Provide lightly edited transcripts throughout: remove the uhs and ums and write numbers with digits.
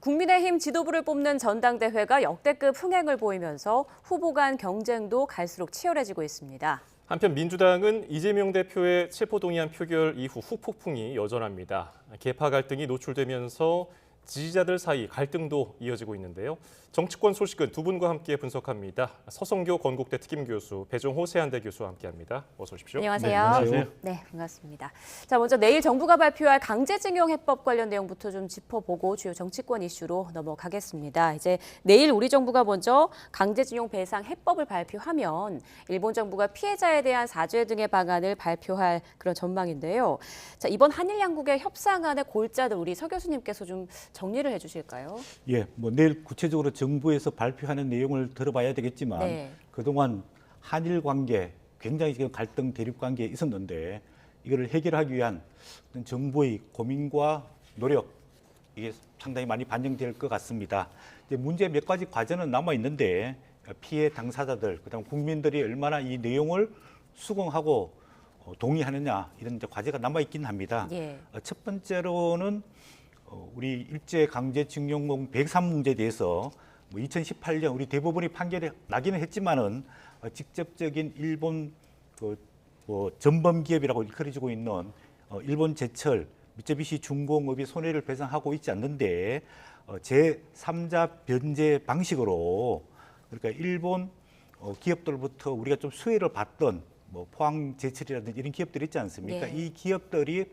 국민의힘 지도부를 뽑는 전당대회가 역대급 흥행을 보이면서 후보 간 경쟁도 갈수록 치열해지고 있습니다. 한편 민주당은 이재명 대표의 체포동의안 표결 이후 후폭풍이 여전합니다. 계파 갈등이 노출되면서 지지자들 사이 갈등도 이어지고 있는데요. 정치권 소식은 두 분과 함께 분석합니다. 서성교 건국대 특임교수, 배종호 세한대 교수와 함께합니다. 어서 오십시오. 안녕하세요. 네, 안녕하세요. 네, 반갑습니다. 자, 먼저 내일 정부가 발표할 강제징용 해법 관련 내용부터 좀 짚어보고 주요 정치권 이슈로 넘어가겠습니다. 이제 내일 우리 정부가 먼저 강제징용 배상 해법을 발표하면 일본 정부가 피해자에 대한 사죄 등의 방안을 발표할 그런 전망인데요. 자, 이번 한일 양국의 협상안의 골자들 우리 서 교수님께서 좀 정리를 해주실까요? 예, 뭐 내일 구체적으로 정부에서 발표하는 내용을 들어봐야 되겠지만 네. 그동안 한일 관계 굉장히 지금 갈등 대립 관계에 있었는데 이거를 해결하기 위한 어떤 정부의 고민과 노력 이게 상당히 많이 반영될 것 같습니다. 이제 문제 몇 가지 과제는 남아 있는데 피해 당사자들 그다음 국민들이 얼마나 이 내용을 수긍하고 동의하느냐 이런 이제 과제가 남아 있긴 합니다. 예. 첫 번째로는 우리 일제 강제징용 103 문제에 대해서 2018년 우리 대법원이 판결이 나기는 했지만은 직접적인 일본 전범 기업이라고 일컬어지고 있는 일본 제철, 미쯔비시 중공업이 손해를 배상하고 있지 않는데 제3자 변제 방식으로 그러니까 일본 기업들부터 우리가 좀 수혜를 받던 뭐 포항 제철이라든지 이런 기업들이 있지 않습니까? 네. 이 기업들이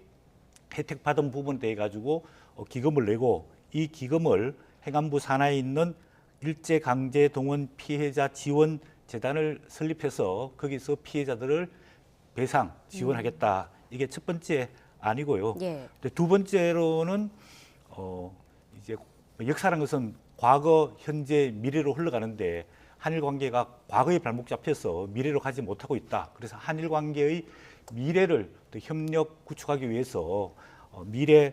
혜택 받은 부분에 대해 가지고 기금을 내고 이 기금을 행안부 산하에 있는 일제 강제 동원 피해자 지원 재단을 설립해서 거기서 피해자들을 배상 지원하겠다. 이게 첫 번째 아니고요. 예. 두 번째로는 이제 역사라는 것은 과거, 현재, 미래로 흘러가는데 한일 관계가 과거에 발목 잡혀서 미래로 가지 못하고 있다. 그래서 한일 관계의 미래를 또 협력 구축하기 위해서 미래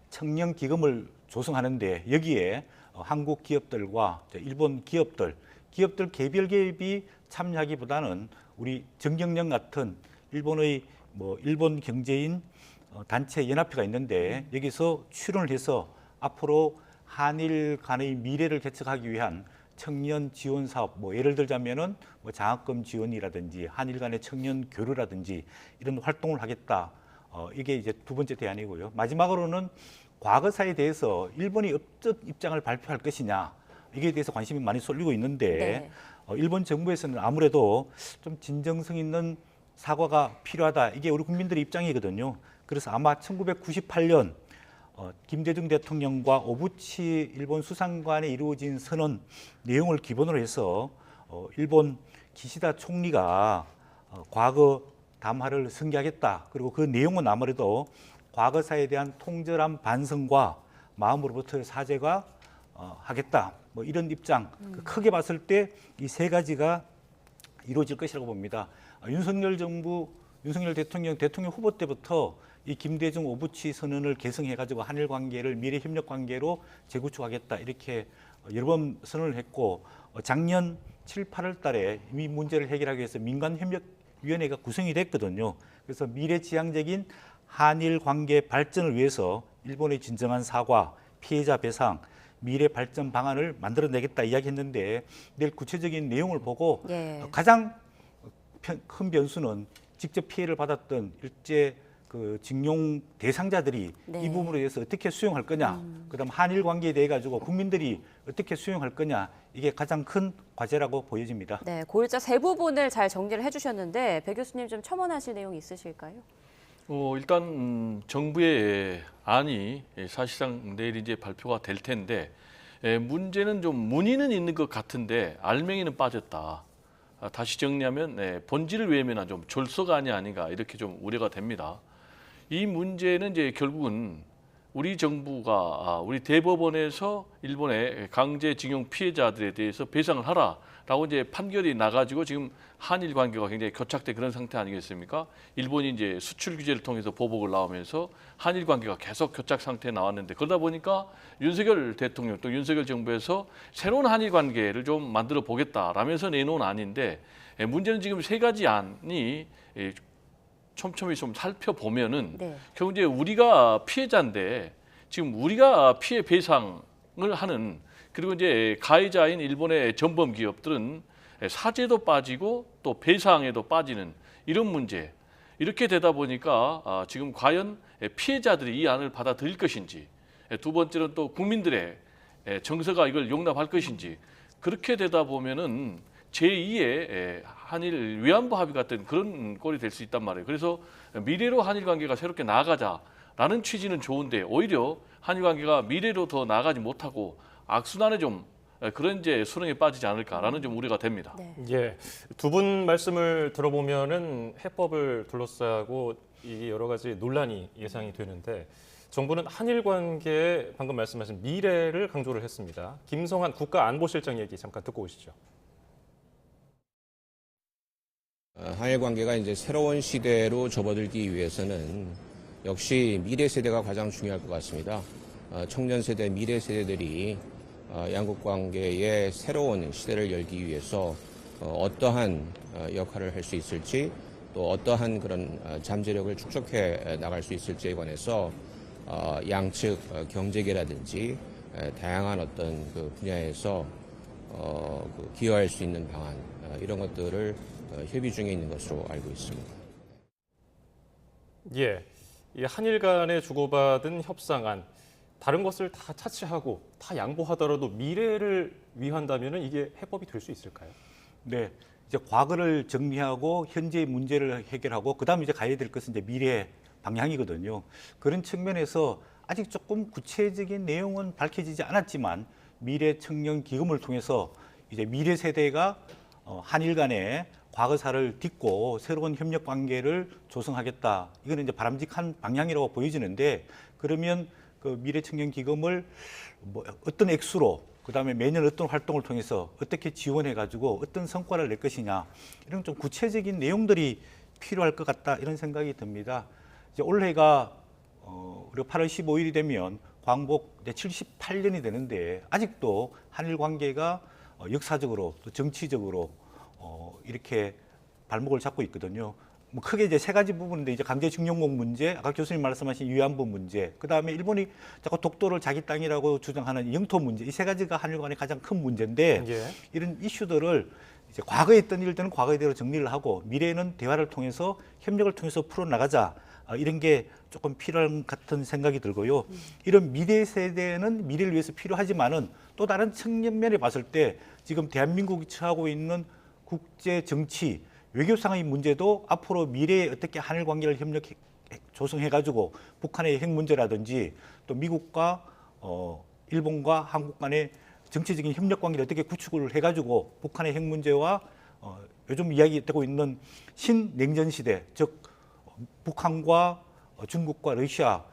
청년 기금을 조성하는데 여기에 한국 기업들과 일본 기업들 개별 기업이 참여하기보다는 우리 정경련 같은 일본의 일본 경제인 단체 연합회가 있는데 여기서 출연을 해서 앞으로 한일 간의 미래를 개척하기 위한 청년 지원 사업 예를 들자면은 장학금 지원이라든지 한일 간의 청년 교류라든지 이런 활동을 하겠다. 이게 이제 두 번째 대안이고요. 마지막으로는 과거사에 대해서 일본이 어떤 입장을 발표할 것이냐 이게 대해서 관심이 많이 쏠리고 있는데 네. 일본 정부에서는 아무래도 좀 진정성 있는 사과가 필요하다. 이게 우리 국민들의 입장이거든요. 그래서 아마 1998년 김대중 대통령과 오부치 일본 수상관에 이루어진 선언 내용을 기본으로 해서 일본 기시다 총리가 과거 담화를 승계하겠다. 그리고 그 내용은 아무래도 과거사에 대한 통절한 반성과 마음으로부터 사죄가 하겠다. 이런 입장. 크게 봤을 때 이 세 가지가 이루어질 것이라고 봅니다. 윤석열 대통령 후보 때부터 이 김대중 오부치 선언을 개성해가지고 한일 관계를 미래 협력 관계로 재구축하겠다 이렇게 여러 번 선언을 했고 작년 7, 8월 달에 이 문제를 해결하기 위해서 민간협력위원회가 구성이 됐거든요. 그래서 미래지향적인 한일 관계 발전을 위해서 일본의 진정한 사과, 피해자 배상, 미래 발전 방안을 만들어내겠다 이야기했는데 내일 구체적인 내용을 보고 예. 가장 큰 변수는 직접 피해를 받았던 일제 징용 대상자들이 네. 이 부분에 대해서 어떻게 수용할 거냐, 그다음 한일 관계에 대해 가지고 국민들이 어떻게 수용할 거냐 이게 가장 큰 과제라고 보여집니다. 네, 골자 세 부분을 잘 정리를 해주셨는데 배 교수님 좀 첨언하실 내용 있으실까요? 일단 정부의 안이 사실상 내일 이제 발표가 될 텐데 문제는 좀 문의는 있는 것 같은데 알맹이는 빠졌다. 다시 정리하면 본질을 외면한 좀 졸속안이 아닌가 이렇게 좀 우려가 됩니다. 이 문제는 이제 결국은 우리 정부가 우리 대법원에서 일본의 강제징용 피해자들에 대해서 배상을 하라라고 이제 판결이 나가지고 지금 한일 관계가 굉장히 교착된 그런 상태 아니겠습니까? 일본이 이제 수출 규제를 통해서 보복을 나오면서 한일 관계가 계속 교착 상태에 나왔는데 그러다 보니까 윤석열 대통령 또 윤석열 정부에서 새로운 한일 관계를 좀 만들어 보겠다라면서 내놓은 안인데 문제는 지금 세 가지 안이 촘촘히 좀 살펴보면은 네. 결국 이제 우리가 피해자인데 지금 우리가 피해 배상을 하는 그리고 이제 가해자인 일본의 전범 기업들은 사죄도 빠지고 또 배상에도 빠지는 이런 문제. 이렇게 되다 보니까 지금 과연 피해자들이 이 안을 받아들일 것인지, 두 번째는 또 국민들의 정서가 이걸 용납할 것인지, 그렇게 되다 보면은 제2의 한일 위안부 합의 같은 그런 꼴이 될 수 있단 말이에요. 그래서 미래로 한일 관계가 새롭게 나아가자라는 취지는 좋은데 오히려 한일 관계가 미래로 더 나아가지 못하고 악순환에 좀 그런 이제 수렁에 빠지지 않을까라는 좀 우려가 됩니다. 네. 예, 두 분 말씀을 들어보면은 해법을 둘러싸고 이게 여러 가지 논란이 예상이 되는데 정부는 한일 관계에 방금 말씀하신 미래를 강조를 했습니다. 김성한 국가안보실장 얘기 잠깐 듣고 오시죠. 한일 관계가 이제 새로운 시대로 접어들기 위해서는 역시 미래 세대가 가장 중요할 것 같습니다. 청년 세대, 미래 세대들이 양국 관계의 새로운 시대를 열기 위해서 어떠한 역할을 할 수 있을지 또 어떠한 그런 잠재력을 축적해 나갈 수 있을지에 관해서 양측 경제계라든지 다양한 어떤 그 분야에서 기여할 수 있는 방안 이런 것들을 협의 중에 있는 것으로 알고 있습니다. 예, 이 한일 간에 주고받은 협상안 다른 것을 다 차치하고 다 양보하더라도 미래를 위한다면은 이게 해법이 될 수 있을까요? 네, 이제 과거를 정리하고 현재의 문제를 해결하고 그다음 이제 가야 될 것은 이제 미래 방향이거든요. 그런 측면에서 아직 조금 구체적인 내용은 밝혀지지 않았지만 미래 청년 기금을 통해서 이제 미래 세대가 한일 간의 과거사를 딛고 새로운 협력 관계를 조성하겠다. 이거는 이제 바람직한 방향이라고 보여지는데 그러면 그 미래 청년 기금을 뭐 어떤 액수로 그다음에 매년 어떤 활동을 통해서 어떻게 지원해 가지고 어떤 성과를 낼 것이냐 이런 좀 구체적인 내용들이 필요할 것 같다 이런 생각이 듭니다. 이제 올해가 우리가 8월 15일이 되면 광복 78년이 되는데 아직도 한일 관계가 역사적으로 또 정치적으로 이렇게 발목을 잡고 있거든요. 뭐 크게 이제 세 가지 부분인데 이제 강제징용공 문제, 아까 교수님 말씀하신 위안부 문제, 그 다음에 일본이 자꾸 독도를 자기 땅이라고 주장하는 영토 문제, 이 세 가지가 한일 간의 가장 큰 문제인데 예. 이런 이슈들을 이제 과거에 있던 일들은 과거대로 정리를 하고 미래에는 대화를 통해서 협력을 통해서 풀어나가자 이런 게 조금 필요한 같은 생각이 들고요. 이런 미래 세대는 미래를 위해서 필요하지만은 또 다른 측면에 봤을 때 지금 대한민국이 처하고 있는 국제 정치 외교상의 문제도 앞으로 미래에 어떻게 한일 관계를 조성해가지고 북한의 핵 문제라든지 또 미국과 일본과 한국 간의 정치적인 협력 관계를 어떻게 구축을 해가지고 북한의 핵 문제와 요즘 이야기되고 있는 신냉전 시대, 즉 북한과 중국과 러시아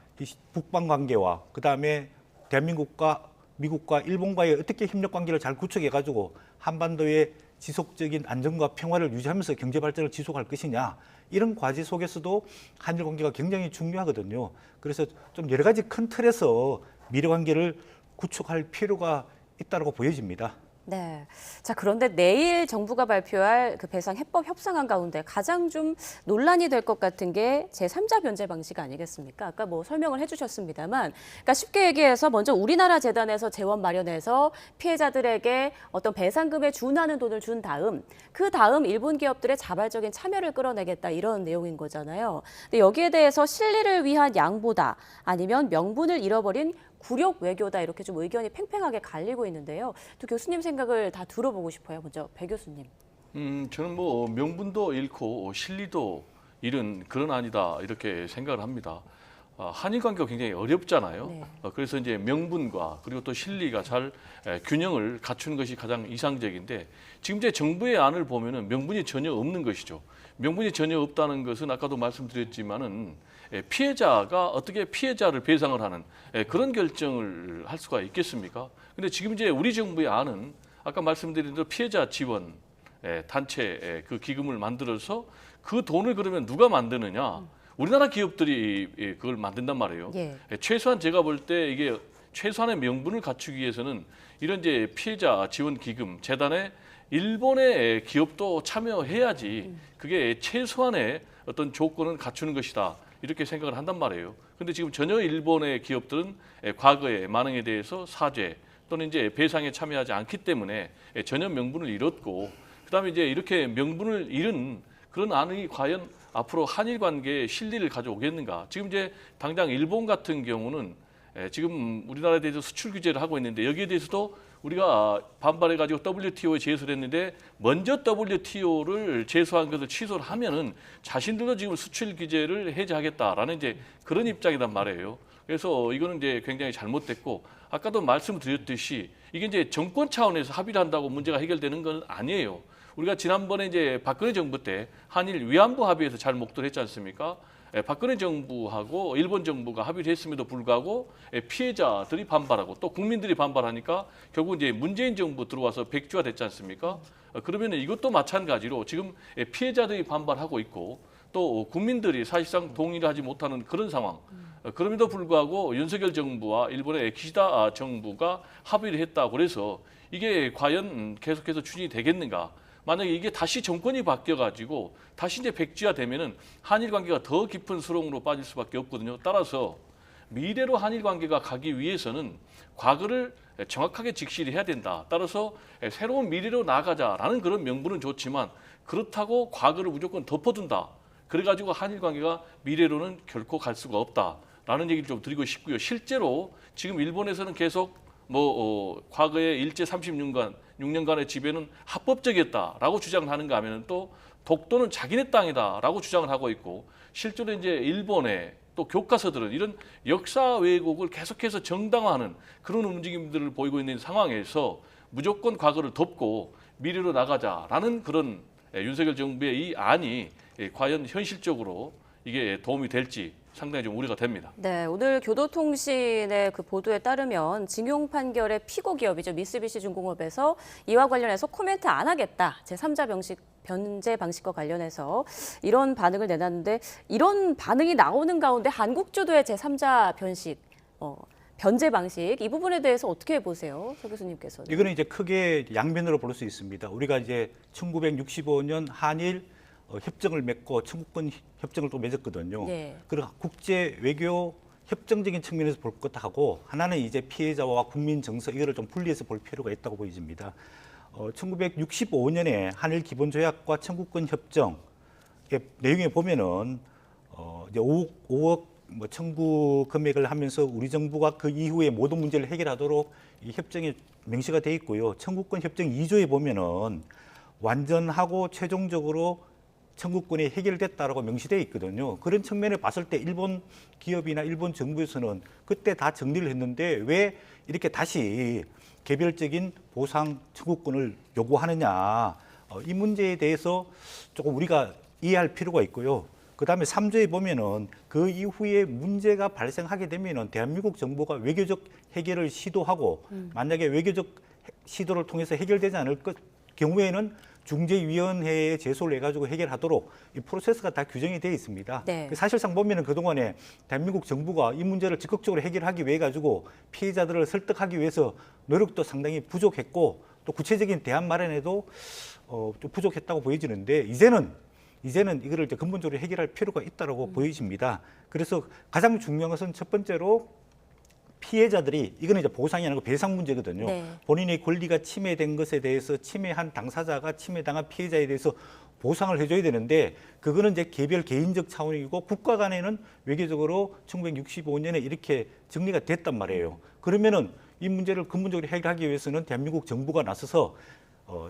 북방 관계와 그 다음에 대한민국과 미국과 일본과의 어떻게 협력 관계를 잘 구축해가지고 한반도의 지속적인 안정과 평화를 유지하면서 경제 발전을 지속할 것이냐 이런 과제 속에서도 한일 관계가 굉장히 중요하거든요. 그래서 좀 여러 가지 큰 틀에서 미래 관계를 구축할 필요가 있다고 보여집니다. 네. 자, 그런데 내일 정부가 발표할 그 배상 해법 협상안 가운데 가장 좀 논란이 될 것 같은 게 제3자 변제 방식 아니겠습니까? 아까 뭐 설명을 해주셨습니다만, 그러니까 쉽게 얘기해서 먼저 우리나라 재단에서 재원 마련해서 피해자들에게 어떤 배상금에 준하는 돈을 준 다음, 그 다음 일본 기업들의 자발적인 참여를 끌어내겠다 이런 내용인 거잖아요. 근데 여기에 대해서 실리를 위한 양보다 아니면 명분을 잃어버린 굴욕 외교다 이렇게 좀 의견이 팽팽하게 갈리고 있는데요. 또 교수님 생각을 다 들어보고 싶어요. 먼저 배 교수님. 저는 뭐 명분도 잃고 실리도 잃은 그런 안이다 이렇게 생각을 합니다. 한일 관계가 굉장히 어렵잖아요. 네. 그래서 이제 명분과 그리고 또 실리가 잘 균형을 갖추는 것이 가장 이상적인데 지금 이제 정부의 안을 보면은 명분이 전혀 없는 것이죠. 명분이 전혀 없다는 것은 아까도 말씀드렸지만은 피해자가 어떻게 피해자를 배상을 하는 그런 결정을 할 수가 있겠습니까? 근데 지금 이제 우리 정부의 안은 아까 말씀드린 대로 피해자 지원 단체 그 기금을 만들어서 그 돈을 그러면 누가 만드느냐? 우리나라 기업들이 그걸 만든단 말이에요. 예. 최소한 제가 볼 때 이게 최소한의 명분을 갖추기 위해서는 이런 이제 피해자 지원 기금 재단에 일본의 기업도 참여해야지 그게 최소한의 어떤 조건을 갖추는 것이다. 이렇게 생각을 한단 말이에요. 근데 지금 전혀 일본의 기업들은 과거의 만행에 대해서 사죄 또는 이제 배상에 참여하지 않기 때문에 전혀 명분을 잃었고, 그다음에 이제 이렇게 명분을 잃은 그런 안이 과연 앞으로 한일 관계에 실리를 가져오겠는가? 지금 이제 당장 일본 같은 경우는 지금 우리나라에 대해서 수출 규제를 하고 있는데, 여기에 대해서도 우리가 반발해가지고 WTO에 제소를 했는데, 먼저 WTO를 제소한 것을 취소를 하면은 자신들도 지금 수출 규제를 해제하겠다라는 이제 그런 입장이란 말이에요. 그래서 이거는 이제 굉장히 잘못됐고, 아까도 말씀드렸듯이 이게 이제 정권 차원에서 합의를 한다고 문제가 해결되는 건 아니에요. 우리가 지난번에 이제 박근혜 정부 때 한일 위안부 합의에서 잘 목도했지 않습니까? 박근혜 정부하고 일본 정부가 합의를 했음에도 불구하고 피해자들이 반발하고 또 국민들이 반발하니까 결국 이제 문재인 정부 들어와서 백주가 됐지 않습니까? 그러면 이것도 마찬가지로 지금 피해자들이 반발하고 있고 또 국민들이 사실상 동의를 하지 못하는 그런 상황. 그럼에도 불구하고 윤석열 정부와 일본의 기시다 정부가 합의를 했다고 그래서 이게 과연 계속해서 추진이 되겠는가? 만약에 이게 다시 정권이 바뀌어가지고 다시 이제 백지화 되면은 한일 관계가 더 깊은 수렁으로 빠질 수밖에 없거든요. 따라서 미래로 한일 관계가 가기 위해서는 과거를 정확하게 직시를 해야 된다. 따라서 새로운 미래로 나아가자라는 그런 명분은 좋지만 그렇다고 과거를 무조건 덮어둔다. 그래가지고 한일 관계가 미래로는 결코 갈 수가 없다라는 얘기를 좀 드리고 싶고요. 실제로 지금 일본에서는 계속 과거의 일제 36년간의 지배는 합법적이었다라고 주장을 하는가 하면은 또 독도는 자기네 땅이다라고 주장을 하고 있고, 실제로 이제 일본의 또 교과서들은 이런 역사 왜곡을 계속해서 정당화하는 그런 움직임들을 보이고 있는 상황에서 무조건 과거를 덮고 미래로 나가자라는 그런 윤석열 정부의 이 안이 과연 현실적으로 이게 도움이 될지 상당히 좀 우려가 됩니다. 네, 오늘 교도통신의 그 보도에 따르면 징용 판결의 피고 기업이죠. 미쓰비시 중공업에서 이와 관련해서 코멘트 안 하겠다. 제3자 변제 방식과 관련해서 이런 반응을 내놨는데, 이런 반응이 나오는 가운데 한국 주도의 제3자 변제 방식, 이 부분에 대해서 어떻게 보세요, 서 교수님께서는? 이거는 이제 크게 양면으로 볼 수 있습니다. 우리가 이제 1965년 한일 협정을 맺고 청구권 협정을 또 맺었거든요. 네. 그리고 국제 외교 협정적인 측면에서 볼 것하고 하나는 이제 피해자와 국민 정서, 이거를 좀 분리해서 볼 필요가 있다고 보여집니다. 1965년에 한일 기본조약과 청구권 협정 내용에 보면은 이제 5억 청구 금액을 하면서 우리 정부가 그 이후에 모든 문제를 해결하도록 이 협정에 명시가 돼 있고요. 청구권 협정 2조에 보면은 완전하고 최종적으로 청구권이 해결됐다라고 명시되어 있거든요. 그런 측면에 봤을 때 일본 기업이나 일본 정부에서는 그때 다 정리를 했는데 왜 이렇게 다시 개별적인 보상 청구권을 요구하느냐, 이 문제에 대해서 조금 우리가 이해할 필요가 있고요. 그다음에 3조에 보면은 그 이후에 문제가 발생하게 되면은 대한민국 정부가 외교적 해결을 시도하고 만약에 외교적 시도를 통해서 해결되지 않을 경우에는 중재위원회에 제소를 해가지고 해결하도록 이 프로세스가 다 규정이 되어 있습니다. 네. 사실상 보면은 그동안에 대한민국 정부가 이 문제를 적극적으로 해결하기 위해 가지고 피해자들을 설득하기 위해서 노력도 상당히 부족했고 또 구체적인 대안 마련에도 좀 부족했다고 보여지는데 이제는 이거를 이제 근본적으로 해결할 필요가 있다고 보여집니다. 그래서 가장 중요한 것은 첫 번째로 피해자들이, 이거는 이제 보상이 아니고 배상 문제거든요. 네. 본인의 권리가 침해된 것에 대해서 침해한 당사자가 침해당한 피해자에 대해서 보상을 해줘야 되는데 그거는 이제 개별 개인적 차원이고 국가 간에는 외교적으로 1965년에 이렇게 정리가 됐단 말이에요. 그러면은 이 문제를 근본적으로 해결하기 위해서는 대한민국 정부가 나서서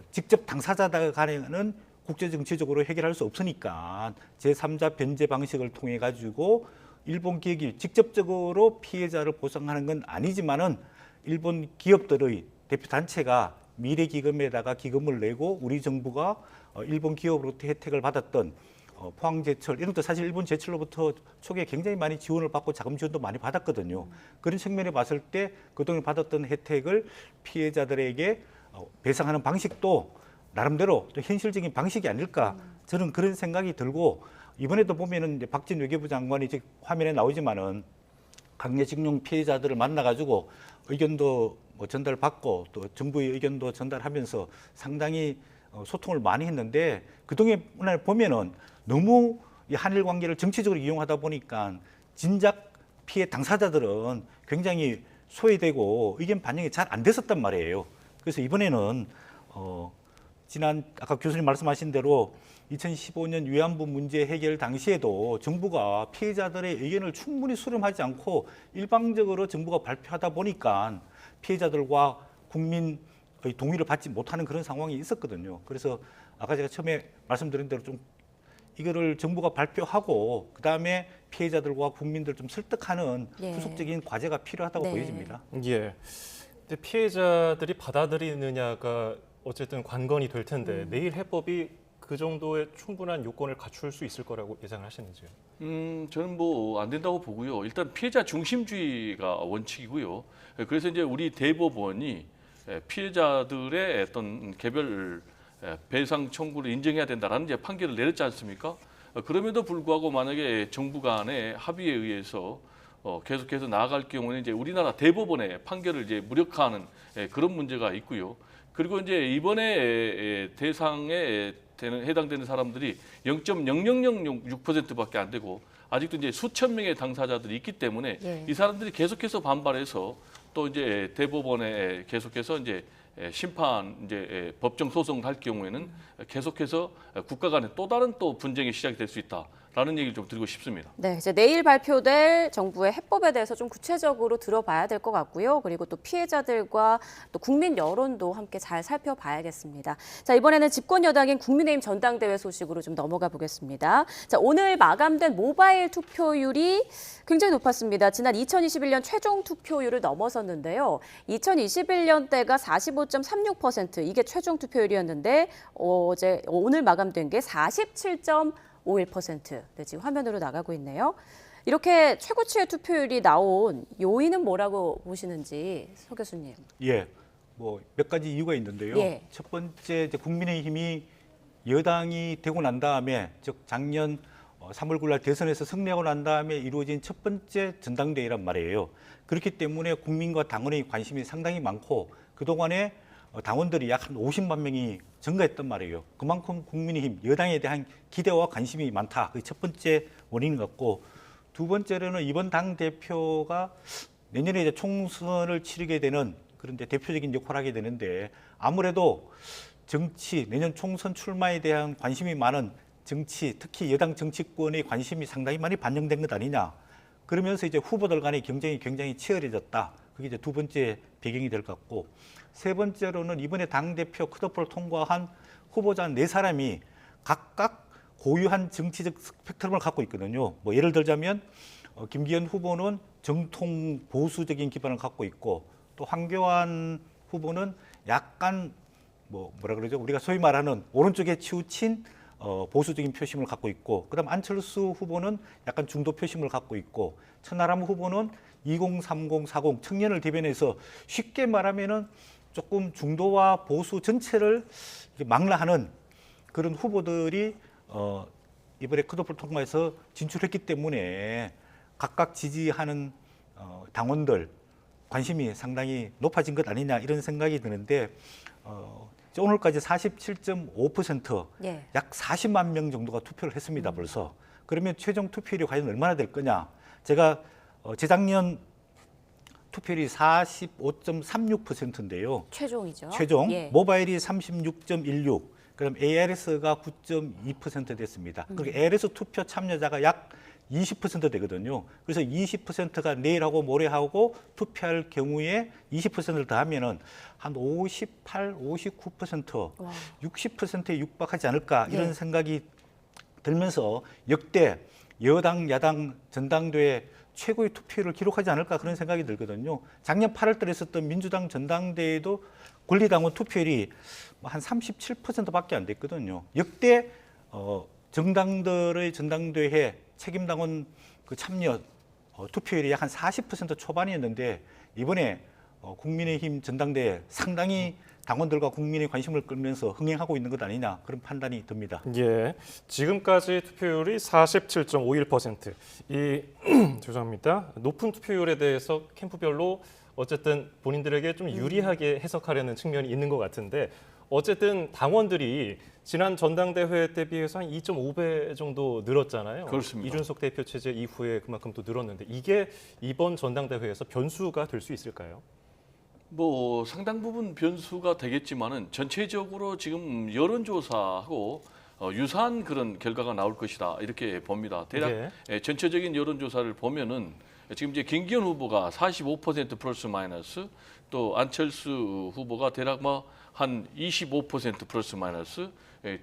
직접 당사자 간에는 국제정치적으로 해결할 수 없으니까 제3자 변제 방식을 통해 가지고 일본 기업이 직접적으로 피해자를 보상하는 건 아니지만은 일본 기업들의 대표 단체가 미래기금에다가 기금을 내고 우리 정부가 일본 기업으로부터 혜택을 받았던 포항제철 이런 것도 사실 일본 제철로부터 초기에 굉장히 많이 지원을 받고 자금 지원도 많이 받았거든요. 그런 측면에 봤을 때 그동안 받았던 혜택을 피해자들에게 배상하는 방식도 나름대로 또 현실적인 방식이 아닐까, 저는 그런 생각이 들고, 이번에도 보면은 이제 박진 외교부 장관이 이제 화면에 나오지만은 강제징용 피해자들을 만나가지고 의견도 전달받고 또 정부의 의견도 전달하면서 상당히 소통을 많이 했는데, 그동안에 보면은 너무 이 한일 관계를 정치적으로 이용하다 보니까 진작 피해 당사자들은 굉장히 소외되고 의견 반영이 잘 안 됐었단 말이에요. 그래서 이번에는 지난 아까 교수님 말씀하신 대로 2015년 위안부 문제 해결 당시에도 정부가 피해자들의 의견을 충분히 수렴하지 않고 일방적으로 정부가 발표하다 보니까 피해자들과 국민의 동의를 받지 못하는 그런 상황이 있었거든요. 그래서 아까 제가 처음에 말씀드린 대로 좀 이거를 정부가 발표하고 그다음에 피해자들과 국민들 좀 설득하는 예. 후속적인 과제가 필요하다고 네. 보여집니다. 예. 근데 피해자들이 받아들이느냐가 어쨌든 관건이 될 텐데 내일 해법이 그 정도의 충분한 요건을 갖출 수 있을 거라고 예상을 하시는지요? 저는 뭐 안 된다고 보고요. 일단 피해자 중심주의가 원칙이고요. 그래서 이제 우리 대법원이 피해자들의 어떤 개별 배상 청구를 인정해야 된다라는 이제 판결을 내렸지 않습니까? 그럼에도 불구하고 만약에 정부 간의 합의에 의해서 계속해서 나아갈 경우는 이제 우리나라 대법원의 판결을 이제 무력화하는 그런 문제가 있고요. 그리고 이제 이번에 대상에 해당되는 사람들이 0.0006%밖에 안 되고 아직도 이제 수천 명의 당사자들이 있기 때문에 예. 이 사람들이 계속해서 반발해서 또 이제 대법원에 계속해서 이제 심판 이제 법정 소송을 할 경우에는 계속해서 국가 간에 또 다른 또 분쟁이 시작이 될 수 있다라는 얘기를 좀 드리고 싶습니다. 네, 이제 내일 발표될 정부의 해법에 대해서 좀 구체적으로 들어봐야 될 것 같고요. 그리고 또 피해자들과 또 국민 여론도 함께 잘 살펴봐야겠습니다. 자, 이번에는 집권 여당인 국민의힘 전당대회 소식으로 좀 넘어가 보겠습니다. 자, 오늘 마감된 모바일 투표율이 굉장히 높았습니다. 지난 2021년 최종 투표율을 넘어섰는데요. 2021년 때가 45.36%, 이게 최종 투표율이었는데 오늘 마감된 게 47.51%. 네, 지금 화면으로 나가고 있네요. 이렇게 최고치의 투표율이 나온 요인은 뭐라고 보시는지 서 교수님. 예, 뭐 몇 가지 이유가 있는데요. 예. 첫 번째 이제 국민의힘이 여당이 되고 난 다음에 즉 작년 3월 9일 날 대선에서 승리하고 난 다음에 이루어진 첫 번째 전당대회란 말이에요. 그렇기 때문에 국민과 당원의 관심이 상당히 많고 그동안에 당원들이 약 한 50만 명이 증가했단 말이에요. 그만큼 국민의힘 여당에 대한 기대와 관심이 많다. 그게 첫 번째 원인 같고 두 번째로는 이번 당 대표가 내년에 이제 총선을 치르게 되는 그런 이제 대표적인 역할을 하게 되는데 아무래도 정치 내년 총선 출마에 대한 관심이 많은 정치 특히 여당 정치권의 관심이 상당히 많이 반영된 것 아니냐. 그러면서 이제 후보들 간의 경쟁이 굉장히 치열해졌다. 그게 이제 두 번째 배경이 될 것 같고 세 번째로는 이번에 당대표 컷오프를 통과한 후보자 4사람이 각각 고유한 정치적 스펙트럼을 갖고 있거든요. 뭐 예를 들자면 김기현 후보는 정통 보수적인 기반을 갖고 있고 또 황교안 후보는 약간 뭐라 그러죠? 우리가 소위 말하는 오른쪽에 치우친 보수적인 표심을 갖고 있고 그다음 안철수 후보는 약간 중도 표심을 갖고 있고 천하람 후보는 2030, 40 청년을 대변해서 쉽게 말하면은 조금 중도와 보수 전체를 망라하는 그런 후보들이 이번에 컷오프를 통과해서 진출했기 때문에 각각 지지하는 당원들 관심이 상당히 높아진 것 아니냐 이런 생각이 드는데 오늘까지 47.5% 예. 약 40만 명 정도가 투표를 했습니다 벌써. 그러면 최종 투표율이 과연 얼마나 될 거냐? 제가 재작년 투표율이 45.36%인데요. 최종이죠. 최종 예. 모바일이 36.16, 그럼 ARS가 9.2% 됐습니다. 그리고 ARS 투표 참여자가 약 20% 되거든요. 그래서 20%가 내일하고 모레하고 투표할 경우에 20%를 더하면은 한 58, 59%, 와. 60%에 육박하지 않을까 이런 예. 생각이 들면서 역대 여당, 야당 전당대회 최고의 투표율을 기록하지 않을까 그런 생각이 들거든요. 작년 8월 달에 있었던 민주당 전당대회도 권리당원 투표율이 한 37%밖에 안 됐거든요. 역대 정당들의 전당대회 책임당원 그 참여 투표율이 약 한 40% 초반이었는데 이번에 국민의힘 전당대회 상당히 당원들과 국민의 관심을 끌면서 흥행하고 있는 것 아니냐 그런 판단이 듭니다. 예, 지금까지 투표율이 47.51%. 죄송합니다. 높은 투표율에 대해서 캠프별로 어쨌든 본인들에게 좀 유리하게 해석하려는 측면이 있는 것 같은데 어쨌든 당원들이 지난 전당대회 때 비해서 한 2.5배 정도 늘었잖아요. 그렇습니다. 이준석 대표 체제 이후에 그만큼 또 늘었는데 이게 이번 전당대회에서 변수가 될 수 있을까요? 뭐 상당 부분 변수가 되겠지만은 전체적으로 지금 여론조사하고 유사한 그런 결과가 나올 것이다 이렇게 봅니다. 대략 전체적인 여론조사를 보면은 지금 이제 김기현 후보가 45% 플러스 마이너스, 또 안철수 후보가 대략 뭐 한 25% 플러스 마이너스,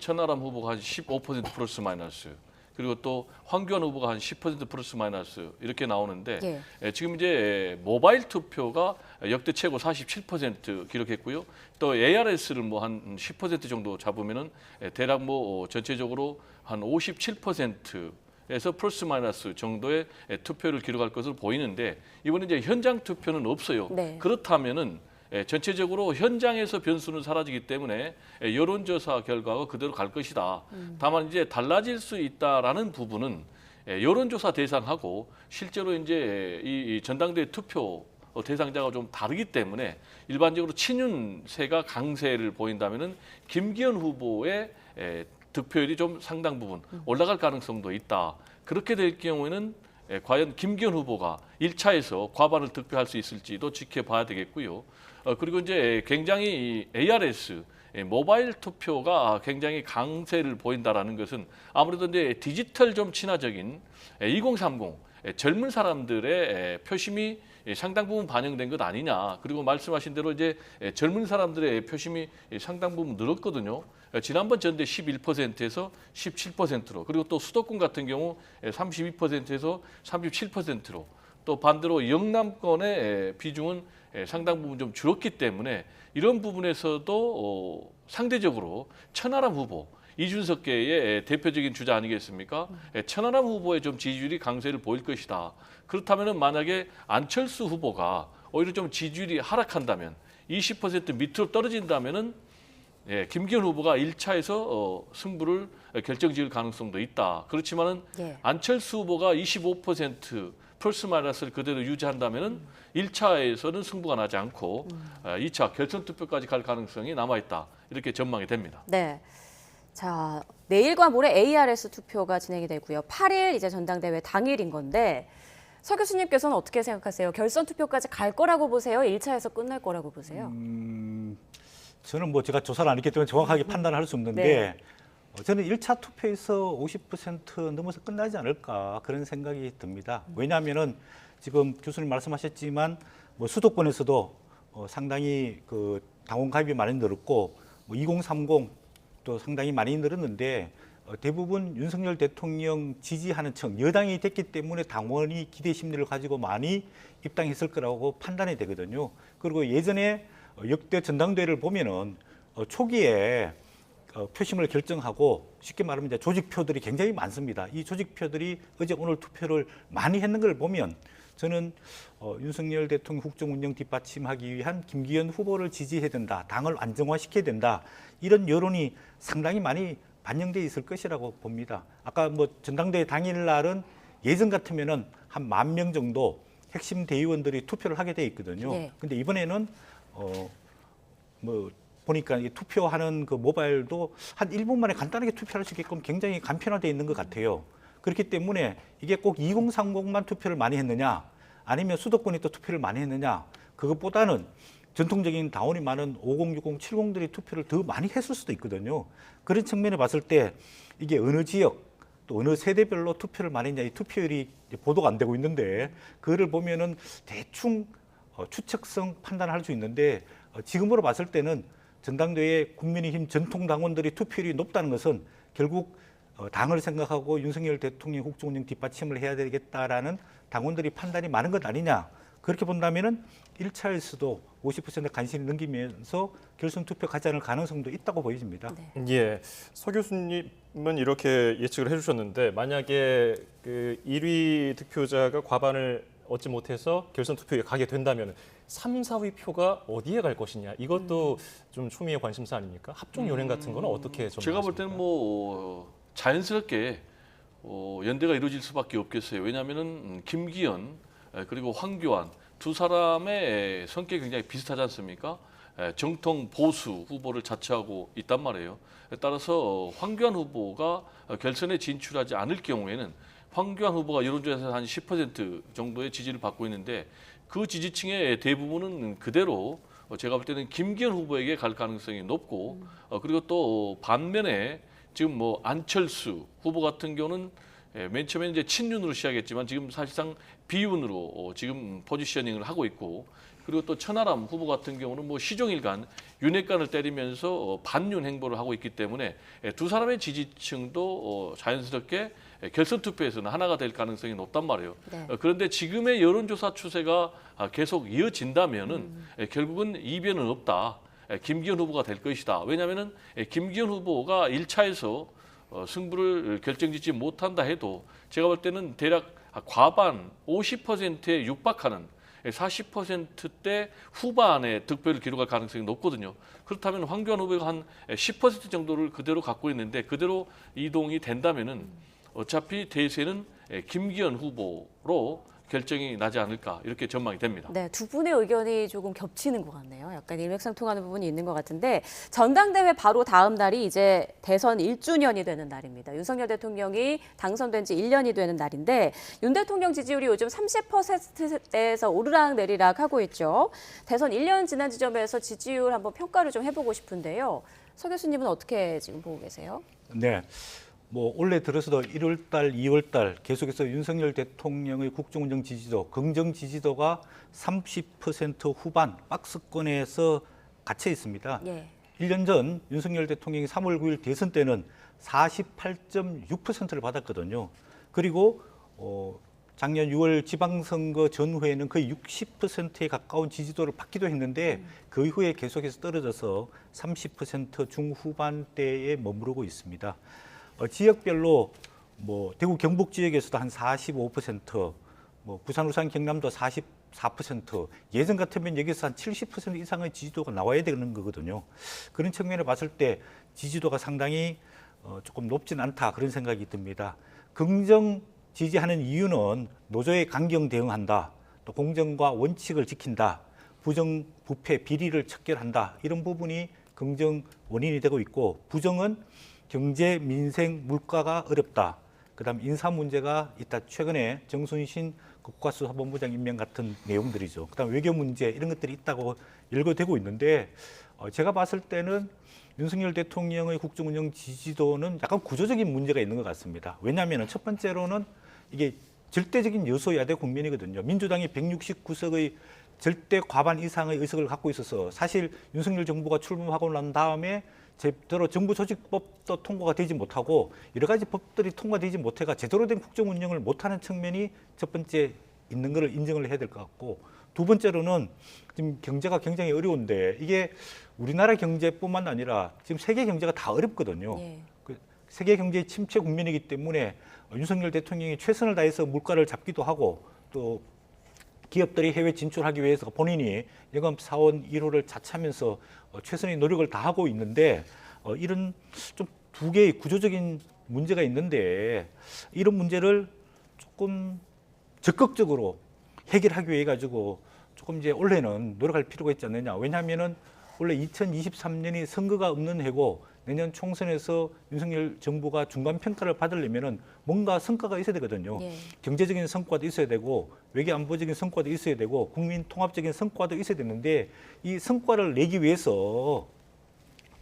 천하람 후보가 한 15% 플러스 마이너스, 그리고 또 황교안 후보가 한 10% 플러스 마이너스 이렇게 나오는데 지금 이제 모바일 투표가 역대 최고 47% 기록했고요. 또 ARS를 뭐 한 10% 정도 잡으면은 대략 뭐 전체적으로 한 57%에서 플러스 마이너스 정도의 투표를 기록할 것으로 보이는데 이번에 이제 현장 투표는 없어요. 네. 그렇다면은 전체적으로 현장에서 변수는 사라지기 때문에 여론조사 결과가 그대로 갈 것이다. 다만 이제 달라질 수 있다라는 부분은 여론조사 대상하고 실제로 이제 이 전당대회 투표 대상자가 좀 다르기 때문에 일반적으로 친윤세가 강세를 보인다면은 김기현 후보의 득표율이 좀 상당 부분 올라갈 가능성도 있다. 그렇게 될 경우에는 과연 김기현 후보가 1차에서 과반을 득표할 수 있을지도 지켜봐야 되겠고요. 그리고 이제 굉장히 ARS 모바일 투표가 굉장히 강세를 보인다라는 것은 아무래도 이제 디지털 좀 친화적인 2030 젊은 사람들의 표심이 상당 부분 반영된 것 아니냐. 그리고 말씀하신 대로 이제 젊은 사람들의 표심이 상당 부분 늘었거든요. 지난번 전대 11%에서 17%로, 그리고 또 수도권 같은 경우 32%에서 37%로, 또 반대로 영남권의 비중은 상당 부분 좀 줄었기 때문에 이런 부분에서도 상대적으로 천하람 후보, 이준석계의 대표적인 주자 아니겠습니까? 천하람 후보의 좀 지지율이 강세를 보일 것이다. 그렇다면 만약에 안철수 후보가 오히려 좀 지지율이 하락한다면 20% 밑으로 떨어진다면은 김기현 후보가 1차에서 승부를 결정지을 가능성도 있다. 그렇지만은 안철수 후보가 25% 플러스 마이너스를 그대로 유지한다면은 1차에서는 승부가 나지 않고 2차 결선 투표까지 갈 가능성이 남아 있다. 이렇게 전망이 됩니다. 네. 자, 내일과 모레 ARS 투표가 진행이 되고요. 8일 이제 전당대회 당일인 건데 서 교수님께서는 어떻게 생각하세요? 결선 투표까지 갈 거라고 보세요? 1차에서 끝날 거라고 보세요? 저는 뭐 제가 조사를 안 했기 때문에 정확하게 판단을 할 수 없는데 저는 1차 투표에서 50% 넘어서 끝나지 않을까 그런 생각이 듭니다. 왜냐하면은 지금 교수님 말씀하셨지만 뭐 수도권에서도 상당히 그 당원 가입이 많이 늘었고 뭐 2030 또 상당히 많이 늘었는데 대부분 윤석열 대통령 지지하는 층 여당이 됐기 때문에 당원이 기대 심리를 가지고 많이 입당했을 거라고 판단이 되거든요. 그리고 예전에 역대 전당대회를 보면은 초기에 표심을 결정하고 쉽게 말하면 이제 조직표들이 굉장히 많습니다. 이 조직표들이 어제 오늘 투표를 많이 했는 걸 보면 저는 윤석열 대통령 국정 운영 뒷받침하기 위한 김기현 후보를 지지해야 된다. 당을 안정화시켜야 된다. 이런 여론이 상당히 많이 반영돼 있을 것이라고 봅니다. 아까 뭐 전당대회 당일날은 예전 같으면은 한 10,000명 정도 핵심 대의원들이 투표를 하게 돼 있거든요. 근데 이번에는 뭐 보니까 이 투표하는 그 모바일도 한 1분 만에 간단하게 투표할 수 있게끔 굉장히 간편화되어 있는 것 같아요. 그렇기 때문에 이게 꼭 2030만 투표를 많이 했느냐 아니면 수도권이 또 투표를 많이 했느냐 그것보다는 전통적인 당원이 많은 50, 60, 70들이 투표를 더 많이 했을 수도 있거든요. 그런 측면에 봤을 때 이게 어느 지역 또 어느 세대별로 투표를 많이 했냐 이 투표율이 보도가 안 되고 있는데 그거를 보면은 대충 추측성 판단할 수 있는데 지금으로 봤을 때는 전당대회 국민의힘 전통 당원들이 투표율이 높다는 것은 결국 당을 생각하고 윤석열 대통령 국정운영 뒷받침을 해야 되겠다라는 당원들이 판단이 많은 것 아니냐. 그렇게 본다면은 1차에서도 50% 간신히 넘기면서 결선 투표 가지 않을 가능성도 있다고 보여집니다. 예, 서 교수님은 이렇게 예측을 해주셨는데 만약에 그 1위 득표자가 과반을 얻지 못해서 결선 투표에 가게 된다면 3, 4위 표가 어디에 갈 것이냐 이것도 좀 초미의 관심사 아닙니까? 합종 연행 같은 거는 어떻게 전망하십니까? 제가 볼 때는 뭐 자연스럽게 연대가 이루어질 수밖에 없겠어요. 왜냐하면은 김기현 그리고 황교안 두 사람의 성격이 굉장히 비슷하지 않습니까? 정통 보수 후보를 자처하고 있단 말이에요. 따라서 황교안 후보가 결선에 진출하지 않을 경우에는 황교안 후보가 여론조사에서 한 10% 정도의 지지를 받고 있는데 그 지지층의 대부분은 그대로 제가 볼 때는 김기현 후보에게 갈 가능성이 높고 그리고 또 반면에 지금 뭐 안철수 후보 같은 경우는 맨 처음에 이제 친윤으로 시작했지만 지금 사실상 비윤으로 지금 포지셔닝을 하고 있고 그리고 또 천하람 후보 같은 경우는 뭐 시종일관 윤핵관을 때리면서 반윤 행보를 하고 있기 때문에 두 사람의 지지층도 자연스럽게 결선 투표에서는 하나가 될 가능성이 높단 말이에요. 네. 그런데 지금의 여론조사 추세가 계속 이어진다면은 결국은 이변은 없다. 김기현 후보가 될 것이다. 왜냐하면은 김기현 후보가 1차에서 승부를 결정짓지 못한다 해도 제가 볼 때는 대략 과반 50%에 육박하는 40%대 후반에 득표를 기록할 가능성이 높거든요. 그렇다면 황교안 후보가 한 10% 정도를 그대로 갖고 있는데 그대로 이동이 된다면은 어차피 대세는 김기현 후보로 결정이 나지 않을까 이렇게 전망이 됩니다. 네, 두 분의 의견이 조금 겹치는 것 같네요. 약간 일맥상통하는 부분이 있는 것 같은데 전당대회 바로 다음 날이 이제 대선 1주년이 되는 날입니다. 윤석열 대통령이 당선된 지 1년이 되는 날인데 윤 대통령 지지율이 요즘 30%대에서 오르락내리락 하고 있죠. 대선 1년 지난 지점에서 지지율 한번 평가를 좀 해보고 싶은데요. 서 교수님은 어떻게 지금 보고 계세요? 네. 뭐 올해 들어서도 1월달, 2월달 계속해서 윤석열 대통령의 국정운영 지지도, 긍정 지지도가 30% 후반 박스권에서 갇혀 있습니다. 예. 1년 전 윤석열 대통령이 3월 9일 대선 때는 48.6%를 받았거든요. 그리고 작년 6월 지방선거 전후에는 거의 60%에 가까운 지지도를 받기도 했는데 그 이후에 계속해서 떨어져서 30% 중후반대에 머무르고 있습니다. 지역별로 뭐 대구 경북 지역에서도 한 45%, 뭐 부산 울산 경남도 44%, 예전 같으면 여기서 한 70% 이상의 지지도가 나와야 되는 거거든요. 그런 측면을 봤을 때 지지도가 상당히 조금 높진 않다 그런 생각이 듭니다. 긍정 지지하는 이유는 노조에 강경 대응한다, 또 공정과 원칙을 지킨다, 부정 부패 비리를 척결한다 이런 부분이 긍정 원인이 되고 있고 부정은 경제, 민생, 물가가 어렵다. 그다음 인사 문제가 있다. 최근에 정순신 국가수사본부장 임명 같은 내용들이죠. 그다음 외교 문제 이런 것들이 있다고 일거되고 있는데 제가 봤을 때는 윤석열 대통령의 국정운영 지지도는 약간 구조적인 문제가 있는 것 같습니다. 왜냐하면 첫 번째로는 이게 절대적인 여소야대 국면이거든요. 민주당이 169석의 절대 과반 이상의 의석을 갖고 있어서 사실 윤석열 정부가 출범하고 난 다음에 제대로 정부 조직법도 통과가 되지 못하고 여러 가지 법들이 통과되지 못해가 제대로 된 국정 운영을 못하는 측면이 첫 번째 있는 것을 인정을 해야 될 것 같고 두 번째로는 지금 경제가 굉장히 어려운데 이게 우리나라 경제뿐만 아니라 지금 세계 경제가 다 어렵거든요. 예. 세계 경제 침체 국면이기 때문에 윤석열 대통령이 최선을 다해서 물가를 잡기도 하고 또 기업들이 해외 진출하기 위해서 본인이 영업 사원 1호를 자처하면서 최선의 노력을 다하고 있는데 이런 좀 두 개의 구조적인 문제가 있는데 이런 문제를 조금 적극적으로 해결하기 위해 가지고 조금 이제 올해는 노력할 필요가 있지 않느냐. 왜냐하면은 원래 2023년이 선거가 없는 해고 내년 총선에서 윤석열 정부가 중간 평가를 받으려면은 뭔가 성과가 있어야 되거든요. 예. 경제적인 성과도 있어야 되고 외교 안보적인 성과도 있어야 되고 국민 통합적인 성과도 있어야 되는데 이 성과를 내기 위해서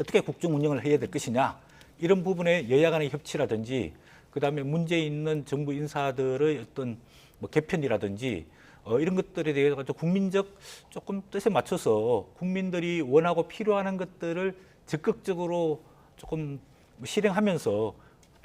어떻게 국정 운영을 해야 될 것이냐 이런 부분에 여야 간의 협치라든지 그다음에 문제 있는 정부 인사들의 어떤 뭐 개편이라든지 이런 것들에 대해서 국민적 조금 뜻에 맞춰서 국민들이 원하고 필요하는 것들을 적극적으로 조금 실행하면서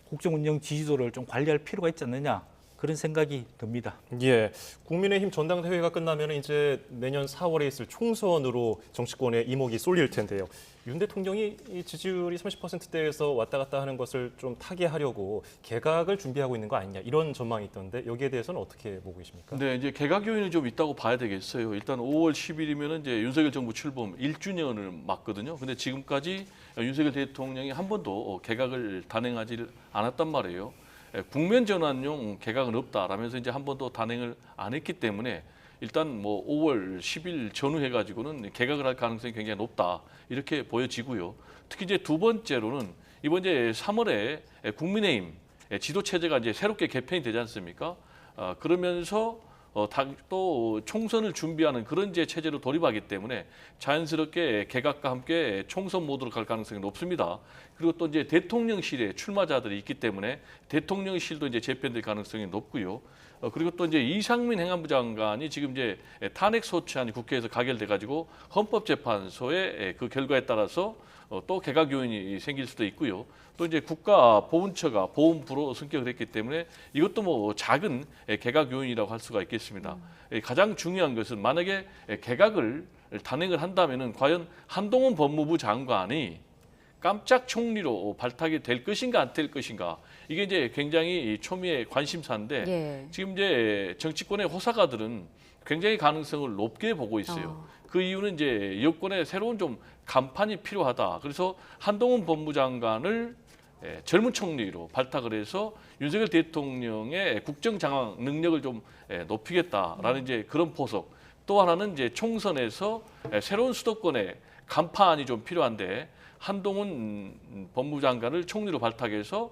국정 운영 지지도를 좀 관리할 필요가 있지 않느냐 그런 생각이 듭니다. 예, 국민의힘 전당대회가 끝나면 이제 내년 4월에 있을 총선으로 정치권의 이목이 쏠릴 텐데요. 윤 대통령이 이 지지율이 30%대에서 왔다 갔다 하는 것을 좀 타개하려고 개각을 준비하고 있는 거 아니냐 이런 전망이 있던데 여기에 대해서는 어떻게 보고 계십니까? 네, 이제 개각 요인이 좀 있다고 봐야 되겠어요. 일단 5월 10일이면은 이제 윤석열 정부 출범 1주년을 맞거든요. 근데 지금까지 윤석열 대통령이 한 번도 개각을 단행하지 않았단 말이에요. 국면 전환용 개각은 없다라면서 이제 한 번도 단행을 안 했기 때문에 일단 뭐 5월 10일 전후해 가지고는 개각을 할 가능성이 굉장히 높다 이렇게 보여지고요. 특히 이제 두 번째로는 이번 이제 3월에 국민의힘 지도 체제가 이제 새롭게 개편이 되지 않습니까? 그러면서 또 총선을 준비하는 그런 이제 체제로 돌입하기 때문에 자연스럽게 개각과 함께 총선 모드로 갈 가능성이 높습니다. 그리고 또 이제 대통령실에 출마자들이 있기 때문에 대통령실도 이제 재편될 가능성이 높고요. 그리고 또 이제 이상민 행안부 장관이 지금 이제 탄핵 소추안이 국회에서 가결돼 가지고 헌법재판소의 그 결과에 따라서 또 개각 요인이 생길 수도 있고요. 또 이제 국가보훈처가 보훈부로 승격을 했기 때문에 이것도 뭐 작은 개각 요인이라고 할 수가 있겠습니다. 가장 중요한 것은 만약에 개각을 단행을 한다면은 과연 한동훈 법무부 장관이 깜짝 총리로 발탁이 될 것인가 안 될 것인가 이게 이제 굉장히 초미의 관심사인데 예. 지금 이제 정치권의 호사가들은 굉장히 가능성을 높게 보고 있어요. 그 이유는 이제 여권의 새로운 좀 간판이 필요하다. 그래서 한동훈 법무장관을 젊은 총리로 발탁을 해서 윤석열 대통령의 국정 장악 능력을 좀 높이겠다라는 이제 그런 포석. 또 하나는 이제 총선에서 새로운 수도권의 간판이 좀 필요한데 한동훈 법무장관을 총리로 발탁해서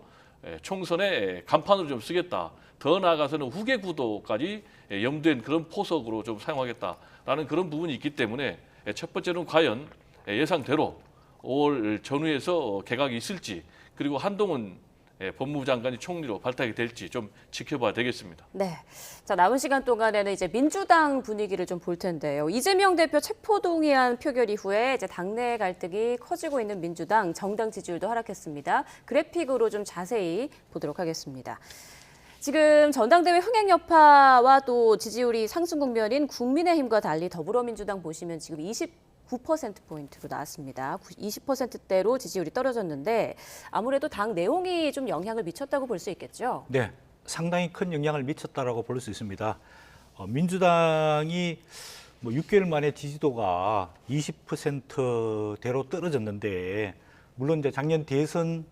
총선에 간판으로 좀 쓰겠다. 더 나아가서는 후계 구도까지 염두엔 그런 포석으로 좀 사용하겠다라는 그런 부분이 있기 때문에 첫 번째는 과연 예상대로 5월 전후에서 개각이 있을지 그리고 한동훈 법무부 장관이 총리로 발탁이 될지 좀 지켜봐야 되겠습니다. 네. 자, 남은 시간 동안에는 이제 민주당 분위기를 좀 볼 텐데요. 이재명 대표 체포동의안 표결 이후에 이제 당내 갈등이 커지고 있는 민주당 정당 지지율도 하락했습니다. 그래픽으로 좀 자세히 보도록 하겠습니다. 지금 전당대회 흥행 여파와 또 지지율이 상승 국면인 국민의힘과 달리 더불어민주당 보시면 지금 29%포인트로 나왔습니다. 20%대로 지지율이 떨어졌는데 아무래도 당 내용이 좀 영향을 미쳤다고 볼 수 있겠죠? 네, 상당히 큰 영향을 미쳤다라고 볼 수 있습니다. 민주당이 뭐 6개월 만에 지지도가 20%대로 떨어졌는데 물론 이제 작년 대선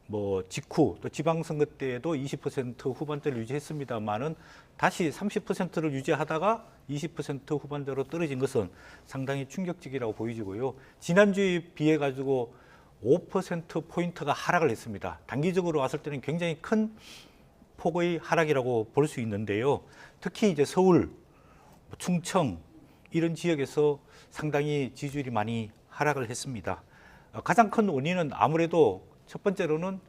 뭐 직후 또 지방선거 때에도 20% 후반대를 유지했습니다만은 다시 30%를 유지하다가 20% 후반대로 떨어진 것은 상당히 충격적이라고 보여지고요. 지난주에 비해 가지고 5% 포인트가 하락을 했습니다. 단기적으로 봤을 때는 굉장히 큰 폭의 하락이라고 볼 수 있는데요. 특히 이제 서울, 충청 이런 지역에서 상당히 지지율이 많이 하락을 했습니다. 가장 큰 원인은 아무래도 첫 번째로는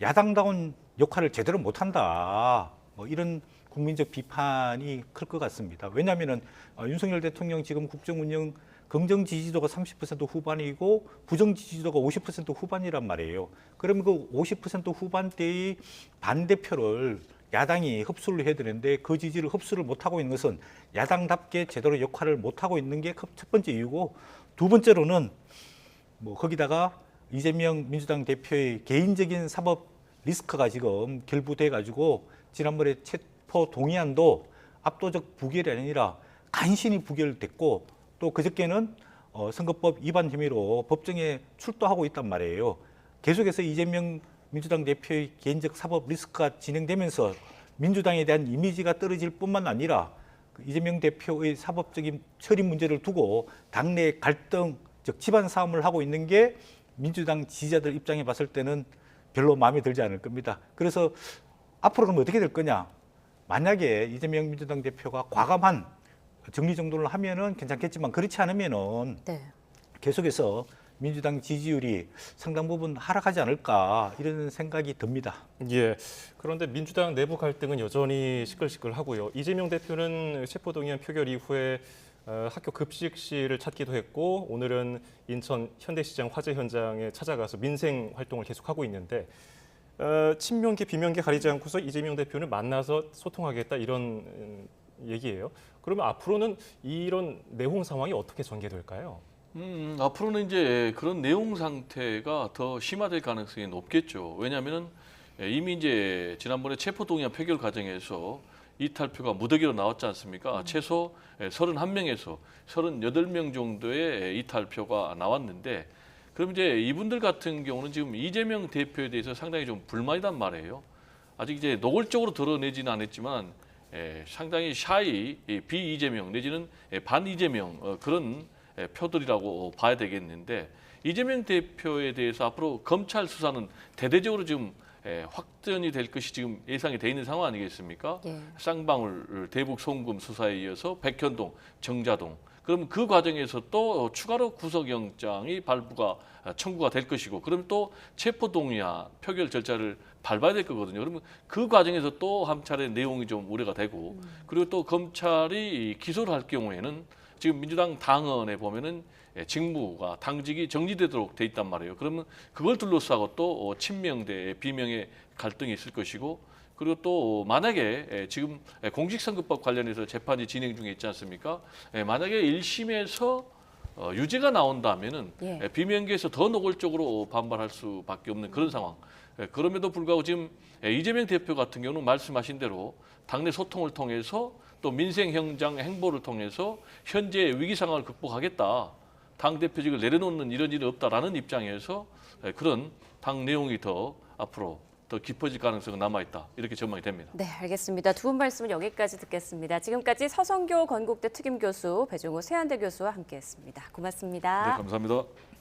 야당다운 역할을 제대로 못한다. 뭐 이런 국민적 비판이 클 것 같습니다. 왜냐하면 윤석열 대통령 지금 국정 운영 긍정 지지도가 30% 후반이고 부정 지지도가 50% 후반이란 말이에요. 그러면 그 50% 후반대의 반대표를 야당이 흡수를 해야 되는데 그 지지를 흡수를 못하고 있는 것은 야당답게 제대로 역할을 못하고 있는 게 첫 번째 이유고 두 번째로는 뭐 거기다가 이재명 민주당 대표의 개인적인 사법 리스크가 지금 결부돼 가지고 지난번에 체포 동의안도 압도적 부결이 아니라 간신히 부결됐고 또 그저께는 선거법 위반 혐의로 법정에 출두하고 있단 말이에요. 계속해서 이재명 민주당 대표의 개인적 사법 리스크가 진행되면서 민주당에 대한 이미지가 떨어질 뿐만 아니라 이재명 대표의 사법적인 처리 문제를 두고 당내 갈등, 즉 집안 싸움을 하고 있는 게 민주당 지지자들 입장에 봤을 때는 별로 마음에 들지 않을 겁니다. 그래서 앞으로 그럼 어떻게 될 거냐? 만약에 이재명 민주당 대표가 과감한 정리정돈을 하면은 괜찮겠지만 그렇지 않으면은 네. 계속해서 민주당 지지율이 상당 부분 하락하지 않을까 이런 생각이 듭니다. 예. 그런데 민주당 내부 갈등은 여전히 시끌시끌하고요. 이재명 대표는 체포동의안 표결 이후에 학교 급식실을 찾기도 했고 오늘은 인천 현대시장 화재 현장에 찾아가서 민생 활동을 계속하고 있는데 친명계 비명계 가리지 않고서 이재명 대표를 만나서 소통하겠다 이런 얘기예요. 그러면 앞으로는 이런 내홍 상황이 어떻게 전개될까요? 앞으로는 이제 그런 내용 상태가 더 심화될 가능성이 높겠죠. 왜냐하면은 이미 이제 지난번에 체포동의안 표결 과정에서 이탈표가 무더기로 나왔지 않습니까? 최소 31명에서 38명 정도의 이탈표가 나왔는데 그럼 이제 이분들 같은 경우는 지금 이재명 대표에 대해서 상당히 좀 불만이란 말이에요. 아직 이제 노골적으로 드러내지는 않았지만 상당히 샤이 비이재명 내지는 반이재명 그런 표들이라고 봐야 되겠는데 이재명 대표에 대해서 앞으로 검찰 수사는 대대적으로 지금 확전이 될 것이 지금 예상이 돼 있는 상황 아니겠습니까? 예. 쌍방울 대북 송금 수사에 이어서 백현동, 정자동. 그럼 그 과정에서 또 추가로 구속영장이 발부가 청구가 될 것이고, 그럼 또 체포동의안 표결 절차를 밟아야 될 거거든요. 그러면 그 과정에서 또 한 차례 내용이 좀 우려가 되고, 그리고 또 검찰이 기소를 할 경우에는 지금 민주당 당헌에 보면은 직무가 당직이 정지되도록 돼 있단 말이에요. 그러면 그걸 둘러싸고 또 친명 대 비명의 갈등이 있을 것이고, 그리고 또 만약에 지금 공직선거법 관련해서 재판이 진행 중에 있지 않습니까? 만약에 1심에서 유죄가 나온다면은 예. 비명계에서 더 노골적으로 반발할 수밖에 없는 그런 상황. 그럼에도 불구하고 지금 이재명 대표 같은 경우는 말씀하신 대로 당내 소통을 통해서 또 민생 현장 행보를 통해서 현재의 위기 상황을 극복하겠다. 당 대표직을 내려놓는 이런 일이 없다라는 입장에서 그런 당 내용이 더 앞으로 더 깊어질 가능성은 남아있다. 이렇게 전망이 됩니다. 네, 알겠습니다. 두 분 말씀은 여기까지 듣겠습니다. 지금까지 서성교 건국대 특임교수, 배종호 세한대 교수와 함께했습니다. 고맙습니다. 네, 감사합니다.